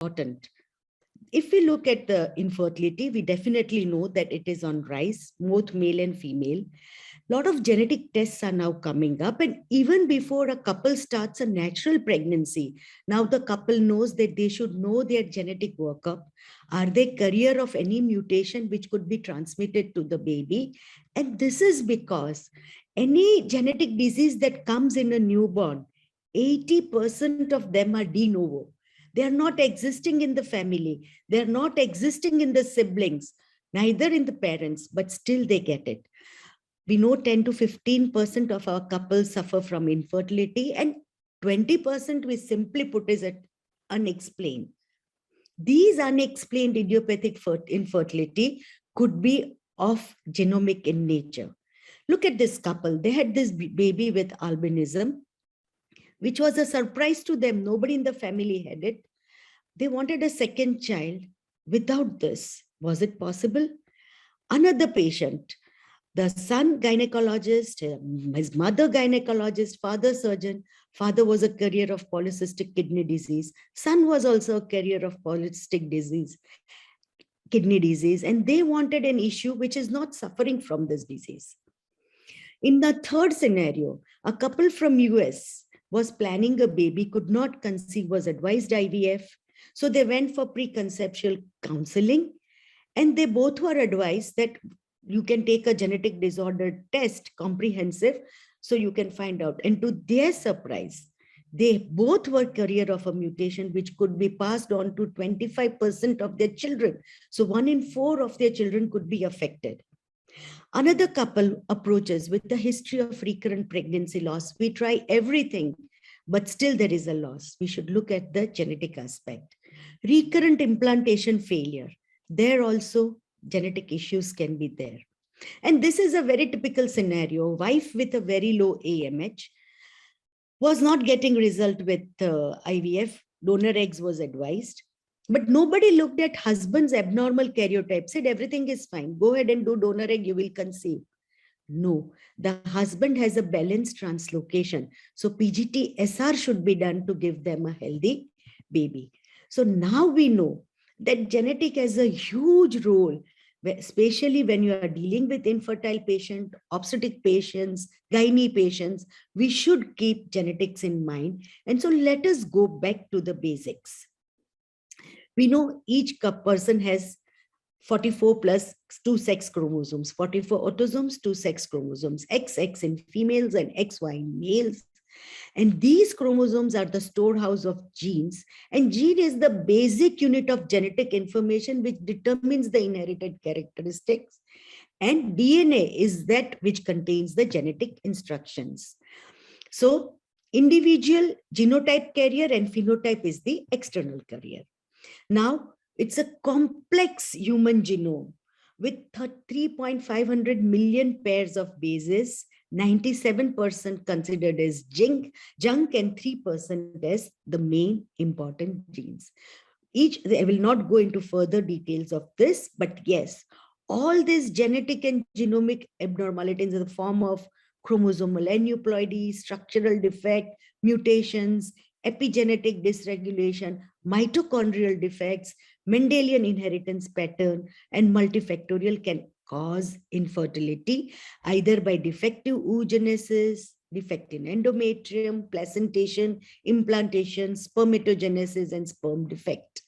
important. If we look at the infertility, we definitely know that it is on rise, both male and female. A lot of genetic tests are now coming up, and even before a couple starts a natural pregnancy, now the couple knows that they should know their genetic workup. Are they carrier of any mutation which could be transmitted to the baby? And this is because any genetic disease that comes in a newborn, 80% of them are de novo. They are not existing in the family. They are not existing in the siblings, neither in the parents, but still they get it. We know 10 to 15% of our couples suffer from infertility, and 20% we simply put is unexplained. These unexplained idiopathic infertility could be of genomic in nature. Look at this couple. They had this baby with albinism, which was a surprise to them. Nobody in the family had it. They wanted a second child without this. Was it possible? Another patient, the son gynecologist, his mother gynecologist, father surgeon. Father was a carrier of polycystic kidney disease. Son was also a carrier of polycystic kidney disease, and they wanted an issue which is not suffering from this disease. In the third scenario, a couple from US was planning a baby, could not conceive, was advised IVF. So they went for preconceptual counseling, and they both were advised that you can take a genetic disorder test, comprehensive, so you can find out. And to their surprise, they both were carrier of a mutation which could be passed on to 25% of their children. So 1 in 4 of their children could be affected. Another couple approaches with a history of recurrent pregnancy loss. We try everything, but still there is a loss. We should look at the genetic aspect. Recurrent implantation failure. There also genetic issues can be there. And this is a very typical scenario. Wife with a very low AMH was not getting result with IVF. Donor eggs was advised. But nobody looked at husband's abnormal karyotype, said everything is fine. Go ahead and do donor egg, you will conceive. No, the husband has a balanced translocation. So PGT-SR should be done to give them a healthy baby. So now we know that genetic has a huge role, especially when you are dealing with infertile patients, obstetric patients, gynae patients. We should keep genetics in mind. And so let us go back to the basics. We know each person has 44 plus 2 sex chromosomes, 44 autosomes, 2 sex chromosomes, XX in females and XY in males. And these chromosomes are the storehouse of genes. And gene is the basic unit of genetic information which determines the inherited characteristics. And DNA is that which contains the genetic instructions. So individual genotype carrier and phenotype is the external carrier. Now, it's a complex human genome with 3.5 million pairs of bases, 97% considered as junk and 3% as the main important genes. I will not go into further details of this, but yes, all these genetic and genomic abnormalities in the form of chromosomal aneuploidy, structural defect, mutations, epigenetic dysregulation, mitochondrial defects, Mendelian inheritance pattern, and multifactorial can cause infertility, either by defective oogenesis, defect in endometrium, placentation, implantation, spermatogenesis, and sperm defect.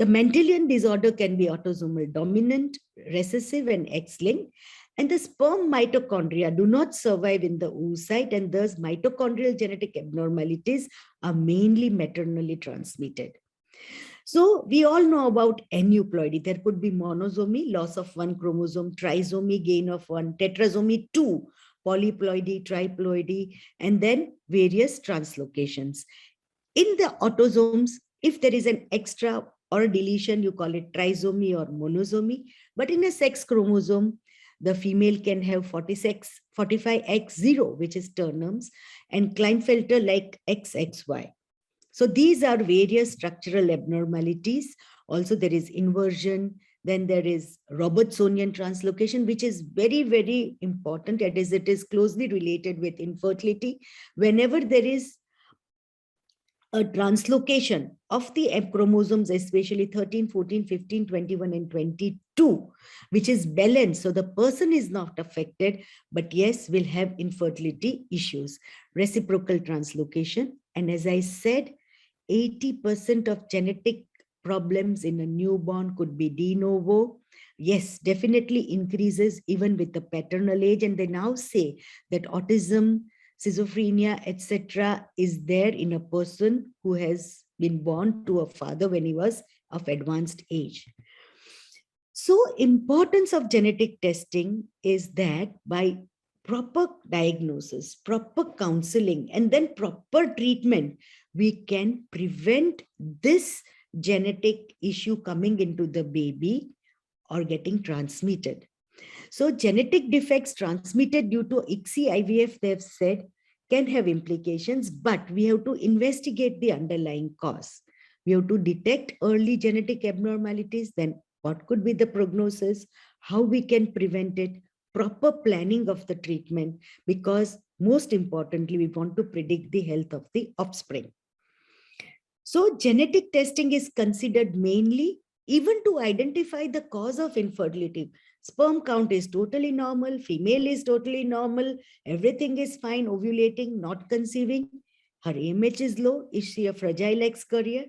The Mendelian disorder can be autosomal dominant, recessive, and X-linked. And the sperm mitochondria do not survive in the oocyte, and thus mitochondrial genetic abnormalities are mainly maternally transmitted. So we all know about aneuploidy. There could be monosomy, loss of 1 chromosome, trisomy, gain of 1, tetrasomy 2, polyploidy, triploidy, and then various translocations. In the autosomes, if there is an extra or a deletion, you call it trisomy or monosomy. But in a sex chromosome, the female can have 45X0, which is Turnham's, and Klinefelter like XXY. So these are various structural abnormalities. Also, there is inversion. Then there is Robertsonian translocation, which is very, very important. That is, it is closely related with infertility. Whenever there is a translocation of the chromosomes, especially 13, 14, 15, 21, and 22, which is balanced. So the person is not affected, but yes, will have infertility issues. Reciprocal translocation. And as I said, 80% of genetic problems in a newborn could be de novo. Yes, definitely increases even with the paternal age. And they now say that autism, schizophrenia, etc., is there in a person who has been born to a father when he was of advanced age. So, importance of genetic testing is that by proper diagnosis, proper counseling, and then proper treatment, we can prevent this genetic issue coming into the baby or getting transmitted. So genetic defects transmitted due to ICSI IVF, they've said, can have implications, but we have to investigate the underlying cause. We have to detect early genetic abnormalities, then what could be the prognosis, how we can prevent it, proper planning of the treatment, because most importantly, we want to predict the health of the offspring. So genetic testing is considered mainly even to identify the cause of infertility. Sperm count is totally normal, female is totally normal, everything is fine, ovulating, not conceiving. Her AMH is low. Is she a fragile X carrier?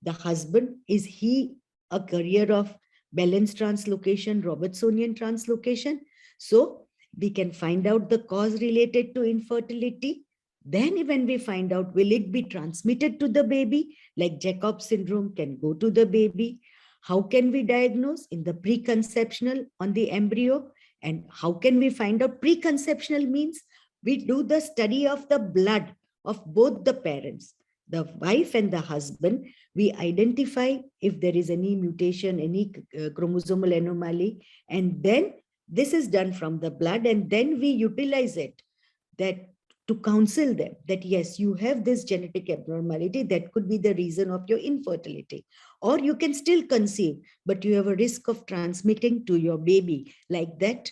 The husband, is he a carrier of balanced translocation, Robertsonian translocation? So we can find out the cause related to infertility. Then when we find out, will it be transmitted to the baby? Like Jacob syndrome can go to the baby. How can we diagnose in the preconceptional on the embryo? And how can we find out? Preconceptional means we do the study of the blood of both the parents, the wife and the husband. We identify if there is any mutation, any chromosomal anomaly, and then this is done from the blood, and then we utilize it that to counsel them that yes, you have this genetic abnormality that could be the reason of your infertility, or you can still conceive but you have a risk of transmitting to your baby, like that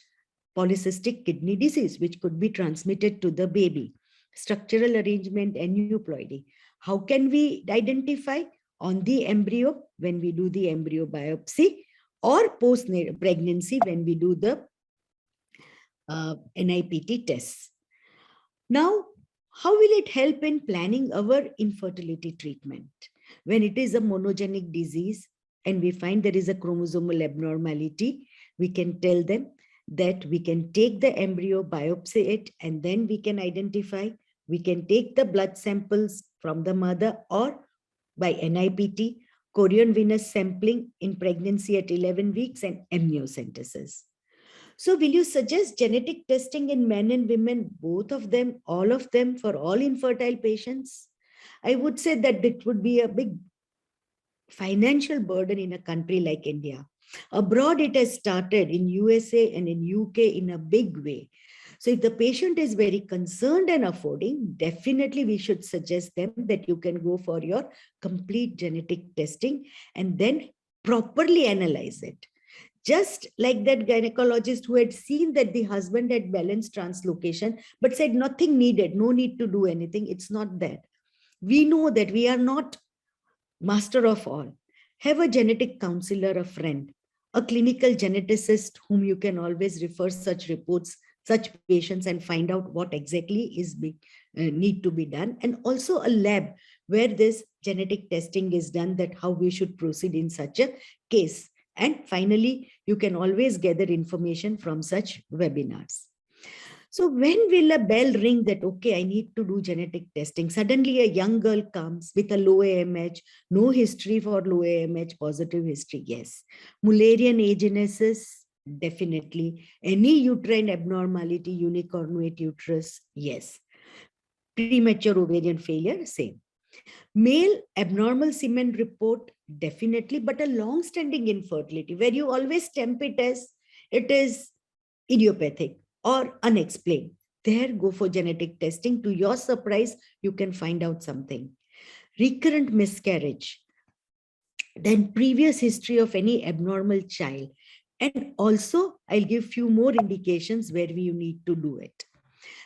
polycystic kidney disease which could be transmitted to the baby. Structural arrangement, aneuploidy. How can we identify? On the embryo when we do the embryo biopsy, or post pregnancy when we do the NIPT tests. Now, how will it help in planning our infertility treatment? When it is a monogenic disease and we find there is a chromosomal abnormality, we can tell them that we can take the embryo, biopsy it, and then we can identify. We can take the blood samples from the mother or by NIPT, chorion venous sampling in pregnancy at 11 weeks, and amniocentesis. So will you suggest genetic testing in men and women, both of them, all of them, for all infertile patients? I would say that it would be a big financial burden in a country like India. Abroad, it has started in USA and in UK in a big way. So if the patient is very concerned and affording, definitely we should suggest them that you can go for your complete genetic testing and then properly analyze it. Just like that gynecologist who had seen that the husband had balanced translocation, but said nothing needed, no need to do anything. It's not that. We know that we are not master of all. Have a genetic counselor, a friend, a clinical geneticist whom you can always refer such reports, such patients, and find out what exactly is need to be done. And also a lab where this genetic testing is done, that how we should proceed in such a case. And finally, you can always gather information from such webinars. So when will a bell ring that, okay, I need to do genetic testing? Suddenly a young girl comes with a low AMH, no history for low AMH, positive history, yes. Mullerian agenesis, definitely. Any uterine abnormality, unicornuate uterus, yes. Premature ovarian failure, same. Male abnormal semen report, definitely, but a long-standing infertility where you always stamp it as it is idiopathic or unexplained. There, go for genetic testing. To your surprise, you can find out something. Recurrent miscarriage, then previous history of any abnormal child. And also, I'll give few more indications where you need to do it.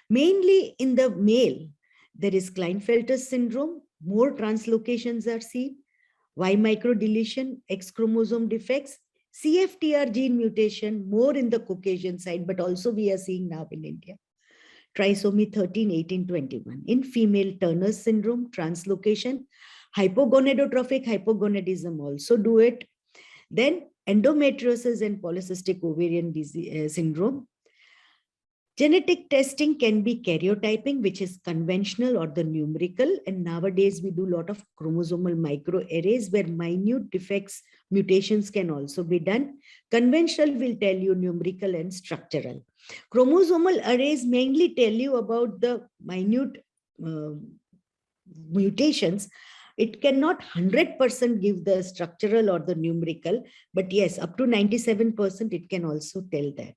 Mainly in the male, there is Klinefelter syndrome, more translocations are seen. Y microdeletion, X chromosome defects, CFTR gene mutation, more in the Caucasian side, but also we are seeing now in India. Trisomy 13, 18, 21. In female, Turner's syndrome, translocation, hypogonadotrophic hypogonadism also do it. Then endometriosis and polycystic ovarian disease, syndrome. Genetic testing can be karyotyping, which is conventional or the numerical. And nowadays we do a lot of chromosomal microarrays where minute defects, mutations can also be done. Conventional will tell you numerical and structural. Chromosomal arrays mainly tell you about the minute mutations. It cannot 100% give the structural or the numerical, but yes, up to 97% it can also tell that.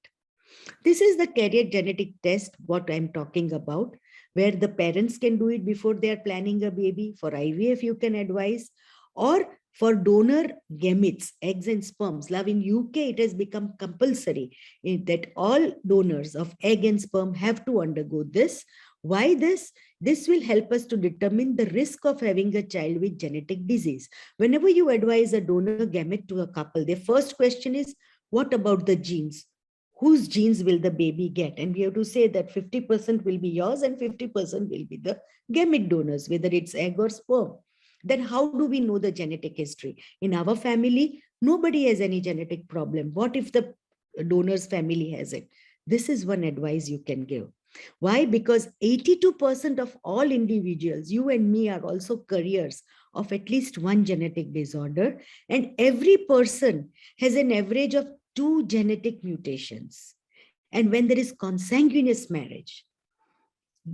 This is the carrier genetic test, what I'm talking about, where the parents can do it before they are planning a baby. For IVF, you can advise, or for donor gametes, eggs and sperms. Now in UK, it has become compulsory that all donors of egg and sperm have to undergo this. Why this? This will help us to determine the risk of having a child with genetic disease. Whenever you advise a donor gamete to a couple, their first question is, what about the genes? Whose genes will the baby get? And we have to say that 50% will be yours and 50% will be the gamete donors, whether it's egg or sperm. Then how do we know the genetic history? In our family, nobody has any genetic problem. What if the donor's family has it? This is one advice you can give. Why? Because 82% of all individuals, you and me, are also carriers of at least one genetic disorder. And every person has an average of 2 genetic mutations. And when there is consanguineous marriage,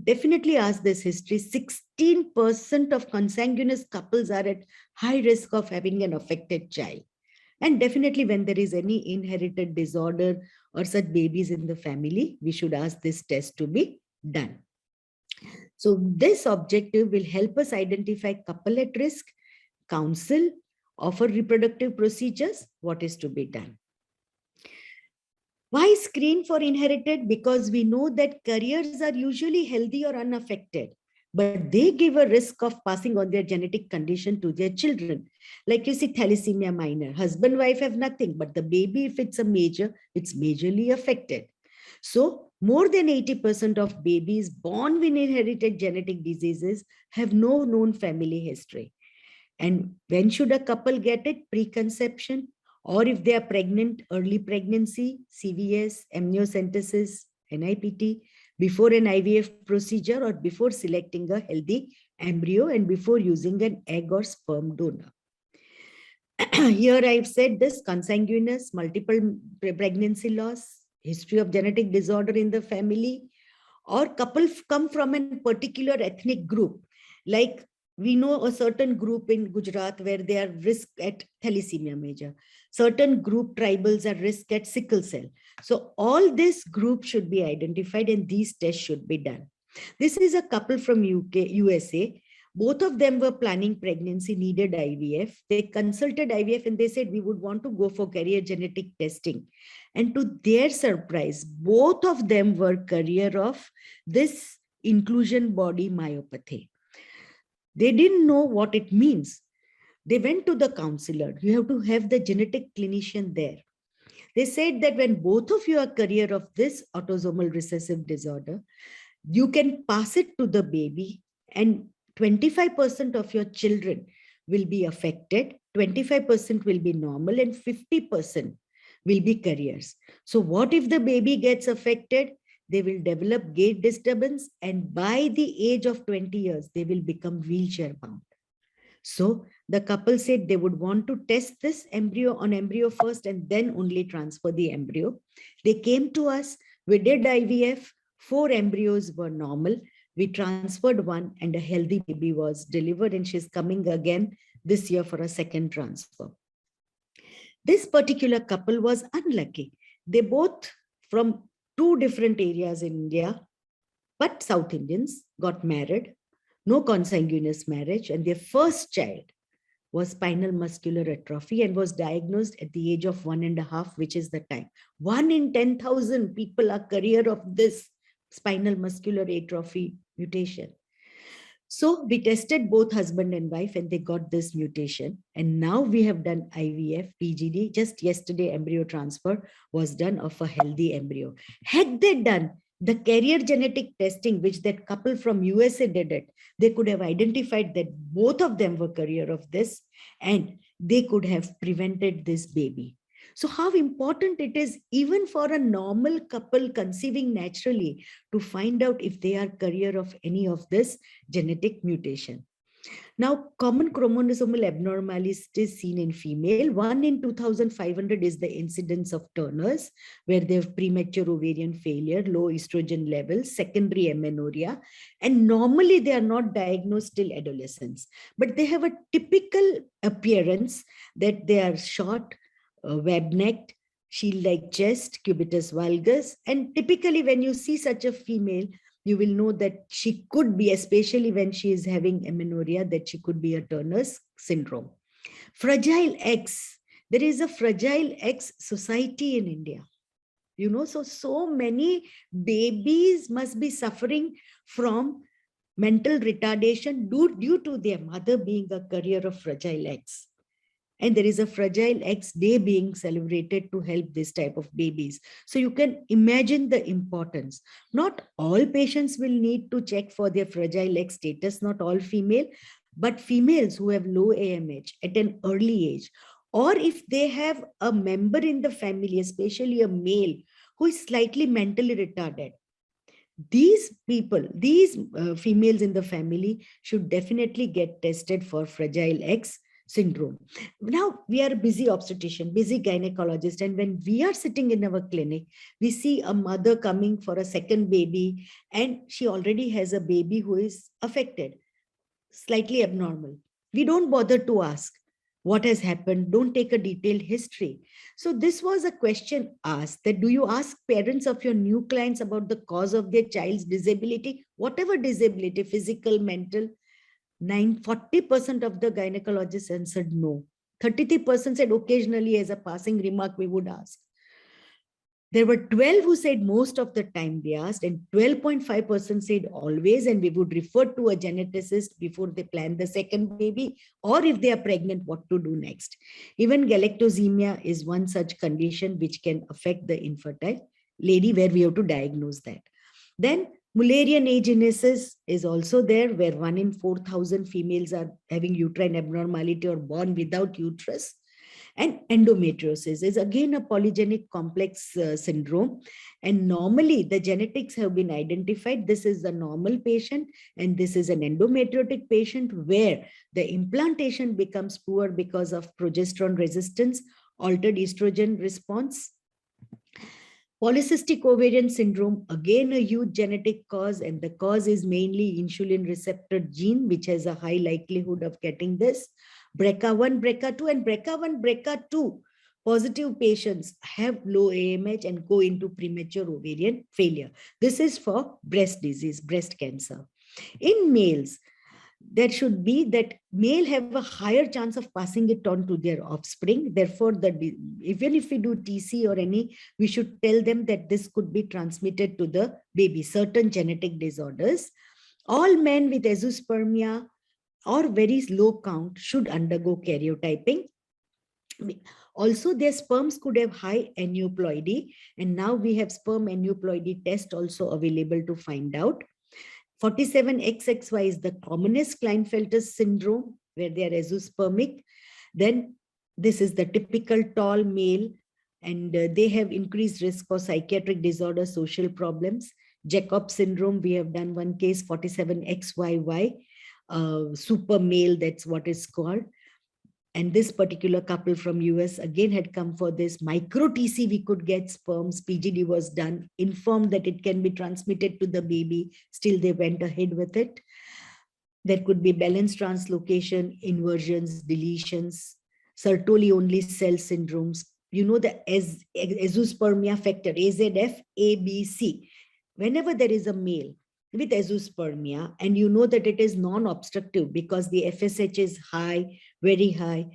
definitely ask this history, 16% of consanguineous couples are at high risk of having an affected child. And definitely when there is any inherited disorder or such babies in the family, we should ask this test to be done. So this objective will help us identify couple at risk, counsel, offer reproductive procedures, what is to be done. Why screen for inherited? Because we know that carriers are usually healthy or unaffected, but they give a risk of passing on their genetic condition to their children. Like you see thalassemia minor, husband, wife have nothing, but the baby, if it's a major, it's majorly affected. So more than 80% of babies born with inherited genetic diseases have no known family history. And when should a couple get it? Preconception, or if they are pregnant, early pregnancy, CVS, amniocentesis, NIPT, before an IVF procedure or before selecting a healthy embryo and before using an egg or sperm donor. Here I've said this: consanguineous, multiple pregnancy loss, history of genetic disorder in the family, or couple come from a particular ethnic group. Like we know a certain group in Gujarat where they are risk at thalassemia major. Certain group tribals are risk at sickle cell. So all this group should be identified and these tests should be done. This is a couple from USA. Both of them were planning pregnancy, needed IVF. They consulted IVF and they said, we would want to go for carrier genetic testing. And to their surprise, both of them were carrier of this inclusion body myopathy. They didn't know what it means. They went to the counselor. You have to have the genetic clinician there. They said that when both of you are carrier of this autosomal recessive disorder, you can pass it to the baby and 25% of your children will be affected, 25% will be normal, and 50% will be carriers. So what if the baby gets affected? They will develop gait disturbance, and by the age of 20 years, they will become wheelchair bound. So the couple said they would want to test this embryo on embryo first and then only transfer the embryo. They came to us, we did IVF, 4 embryos were normal. We transferred one and a healthy baby was delivered, and she's coming again this year for a second transfer. This particular couple was unlucky. They both from 2 different areas in India, but South Indians, got married, no consanguineous marriage, and their first child was spinal muscular atrophy and was diagnosed at the age of 1.5, which is the time. 1 in 10,000 people are carrier of this spinal muscular atrophy mutation. So we tested both husband and wife and they got this mutation. And now we have done IVF, PGD. Just yesterday, embryo transfer was done of a healthy embryo. Had they done the carrier genetic testing, which that couple from USA did it, they could have identified that both of them were carrier of this and they could have prevented this baby. So how important it is even for a normal couple conceiving naturally to find out if they are carrier of any of this genetic mutation. Now, common chromosomal abnormalities seen in female, 1 in 2,500 is the incidence of Turner's, where they have premature ovarian failure, low estrogen levels, secondary amenorrhea, and normally they are not diagnosed till adolescence, but they have a typical appearance that they are short, web-necked, shield-like chest, cubitus valgus, and typically when you see such a female, you will know that she could be, especially when she is having amenorrhea, that she could be a Turner's syndrome. Fragile X. There is a Fragile X society in India. You know, so many babies must be suffering from mental retardation due to their mother being a carrier of Fragile X. And there is a Fragile X Day being celebrated to help this type of babies. So you can imagine the importance. Not all patients will need to check for their Fragile X status, not all female, but females who have low AMH at an early age, or if they have a member in the family, especially a male, who is slightly mentally retarded. These people, these females in the family should definitely get tested for Fragile X syndrome. Now, we are a busy obstetrician, busy gynecologist, and when we are sitting in our clinic, we see a mother coming for a second baby, and she already has a baby who is affected, slightly abnormal. We don't bother to ask what has happened, don't take a detailed history. So this was a question asked, that do you ask parents of your new clients about the cause of their child's disability, whatever disability, physical, mental? 40% of the gynecologists answered no. 33% said occasionally as a passing remark we would ask. There were 12 who said most of the time they asked, and 12.5% said always, and we would refer to a geneticist before they plan the second baby, or if they are pregnant, what to do next. Even galactosemia is one such condition which can affect the infertile lady, where we have to diagnose that. Then Mullerian agenesis is also there, where 1 in 4,000 females are having uterine abnormality or born without uterus. And endometriosis is again a polygenic complex syndrome. And normally the genetics have been identified. This is the normal patient and this is an endometriotic patient where the implantation becomes poor because of progesterone resistance, altered estrogen response. Polycystic ovarian syndrome, again a huge genetic cause, and the cause is mainly insulin receptor gene, which has a high likelihood of getting this. BRCA1, BRCA2, and BRCA1, BRCA2 positive patients have low AMH and go into premature ovarian failure. This is for breast disease, breast cancer. In males, there should be that male have a higher chance of passing it on to their offspring. Therefore, even if we do TC or any, we should tell them that this could be transmitted to the baby, certain genetic disorders. All men with azoospermia or very low count should undergo karyotyping. Also, their sperms could have high aneuploidy, and now we have sperm aneuploidy test also available to find out. 47XXY is the commonest Klinefelter syndrome, where they are azoospermic. Then this is the typical tall male, and they have increased risk for psychiatric disorders, social problems. Jacob syndrome, we have done one case, 47XYY, super male, that's what it's called. And this particular couple from US again had come for this micro TC. We could get sperms. PGD was done, informed that it can be transmitted to the baby. Still, they went ahead with it. There could be balance translocation, inversions, deletions, Sertoli only cell syndromes. You know the azoospermia factor, AZF, ABC. Whenever there is a male with azoospermia, and you know that it is non-obstructive because the FSH is high, very high,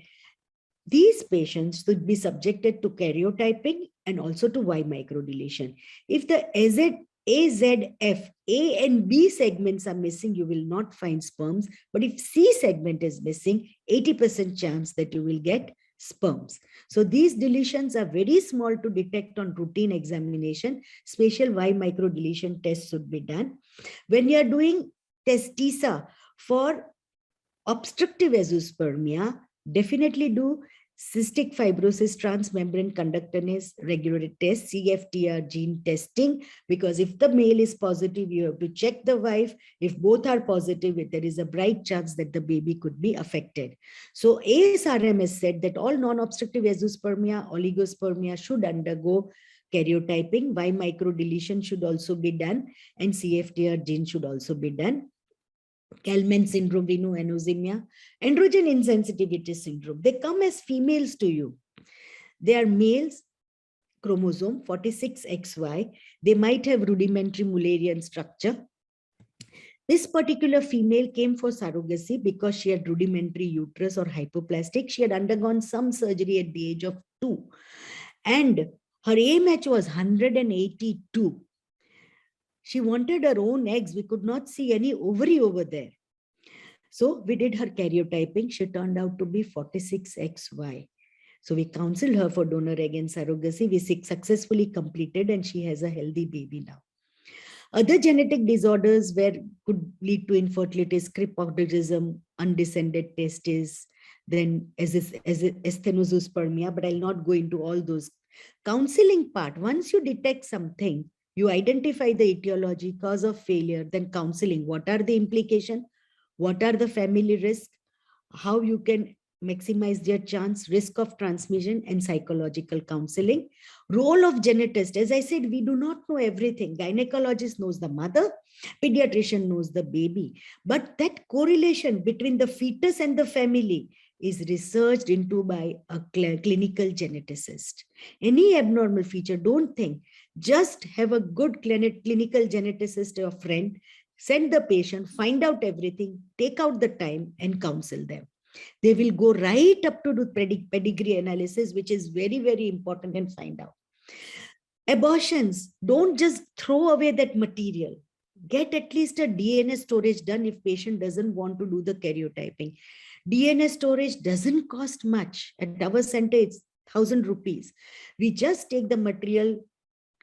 these patients should be subjected to karyotyping and also to Y microdeletion. If the AZ AZF, A and B segments are missing, you will not find sperms. But if C segment is missing, 80% chance that you will get sperms. So these deletions are very small to detect on routine examination. Special Y microdeletion tests should be done. When you are doing test TISA for obstructive azoospermia, definitely do cystic fibrosis transmembrane conductance regular test, CFTR gene testing, because if the male is positive, you have to check the wife. If both are positive, there is a bright chance that the baby could be affected. So ASRM has said that all non-obstructive azoospermia, oligospermia should undergo karyotyping, Y microdeletion should also be done, and CFTR gene should also be done. Kalman syndrome, we know anosmia, androgen insensitivity syndrome. They come as females to you. They are males, chromosome 46XY. They might have rudimentary Mullerian structure. This particular female came for surrogacy because she had rudimentary uterus or hypoplastic. She had undergone some surgery at the age of 2. And her AMH was 182. She wanted her own eggs. We could not see any ovary over there. So we did her karyotyping. She turned out to be 46XY. So we counseled her for donor egg and surrogacy. We successfully completed, and she has a healthy baby now. Other genetic disorders where could lead to infertility is cryptorchidism, undescended testes, then asthenozoospermia, but I'll not go into all those. Counseling part, once you detect something, you identify the etiology, cause of failure, then counseling. What are the implications? What are the family risks? How you can maximize their chance, risk of transmission, and psychological counseling. Role of genetist. As I said, we do not know everything. Gynecologist knows the mother, pediatrician knows the baby. But that correlation between the fetus and the family is researched into by a clinical geneticist. Any abnormal feature, don't think. Just have a good clinical geneticist or friend, send the patient, find out everything, take out the time, and counsel them. They will go right up to do pedigree analysis, which is very, very important, and find out. Abortions, don't just throw away that material. Get at least a DNA storage done if patient doesn't want to do the karyotyping. DNA storage doesn't cost much. At our center, it's 1,000 rupees. We just take the material,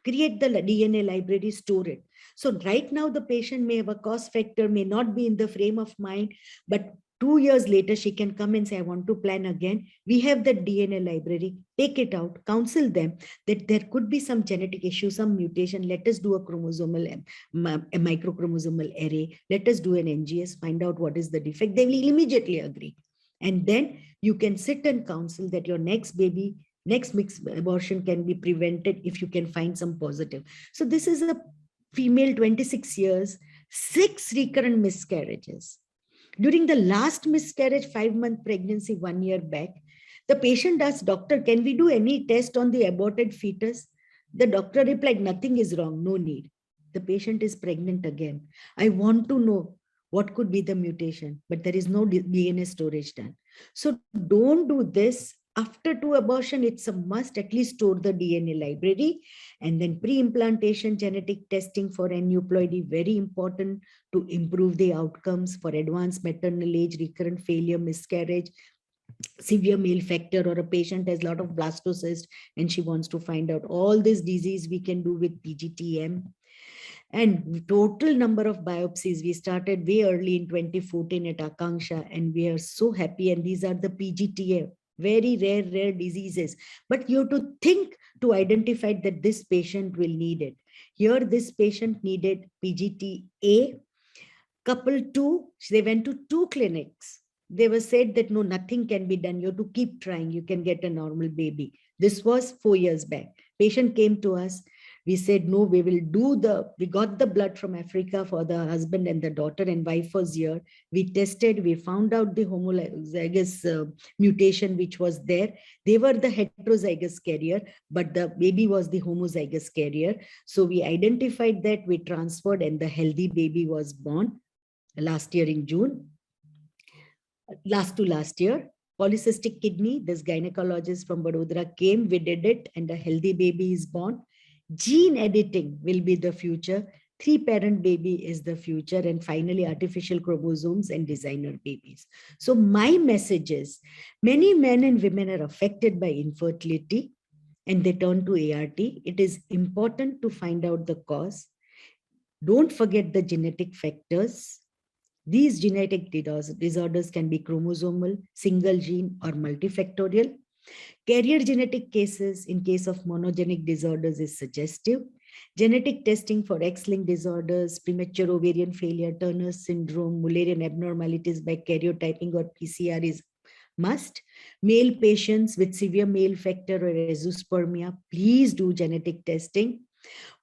create the DNA library, store it. So right now the patient may have a cost factor, may not be in the frame of mind, but 2 years later, she can come and say, I want to plan again. We have the DNA library, take it out, counsel them that there could be some genetic issue, some mutation. Let us do a chromosomal, a microchromosomal array. Let us do an NGS, find out what is the defect. They will immediately agree. And then you can sit and counsel that your next baby, next mixed abortion can be prevented if you can find some positive. So this is a female, 26 years, 6 recurrent miscarriages. During the last miscarriage, 5-month pregnancy, 1 year back, the patient asked, doctor, can we do any test on the aborted fetus? The doctor replied, nothing is wrong, no need. The patient is pregnant again. I want to know what could be the mutation, but there is no DNA storage done. So don't do this. After 2 abortion, it's a must at least store the DNA library, and then pre-implantation genetic testing for aneuploidy, very important to improve the outcomes for advanced maternal age, recurrent failure, miscarriage, severe male factor, or a patient has a lot of blastocyst and she wants to find out. All this disease we can do with PGTM. And total number of biopsies, we started way early in 2014 at Akanksha, and we are so happy. And these are the PGTA, very rare diseases. But you have to think to identify that this patient will need it. Here, this patient needed PGTA. Couple 2, they went to 2 clinics. They were said that no, nothing can be done. You have to keep trying. You can get a normal baby. This was 4 years back. Patient came to us. We said, no, we got the blood from Africa for the husband and the daughter, and wife was here. We tested, we found out the homozygous mutation which was there. They were the heterozygous carrier, but the baby was the homozygous carrier. So we identified that, we transferred, and the healthy baby was born last year in June. Last year. Polycystic kidney, this gynecologist from Vadodara came, we did it, and a healthy baby is born. Gene editing will be the future. Three-parent baby is the future. And finally, artificial chromosomes and designer babies. So my message is, many men and women are affected by infertility and they turn to ART. It is important to find out the cause. Don't forget the genetic factors. These genetic disorders can be chromosomal, single gene, or multifactorial. Carrier genetic cases in case of monogenic disorders is suggestive. Genetic testing for X-linked disorders, premature ovarian failure, Turner's syndrome, Mullerian abnormalities by karyotyping or PCR is must. Male patients with severe male factor or azoospermia, please do genetic testing.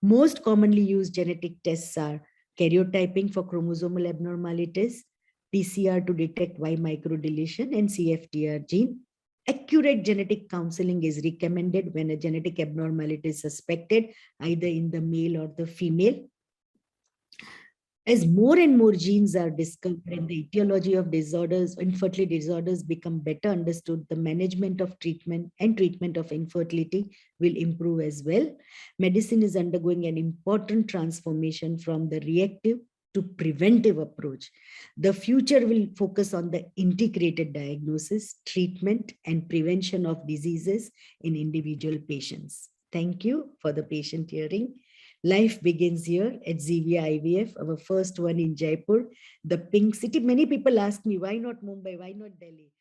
Most commonly used genetic tests are karyotyping for chromosomal abnormalities, PCR to detect Y microdeletion, and CFTR gene. Accurate genetic counseling is recommended when a genetic abnormality is suspected, either in the male or the female. As more and more genes are discovered and the etiology of disorders, infertility disorders become better understood, the management of treatment and treatment of infertility will improve as well. Medicine is undergoing an important transformation from the reactive to preventive approach. The future will focus on the integrated diagnosis, treatment, and prevention of diseases in individual patients. Thank you for the patient hearing. Life begins here at Zivia IVF, our first one in Jaipur, the pink city. Many people ask me, why not Mumbai? Why not Delhi?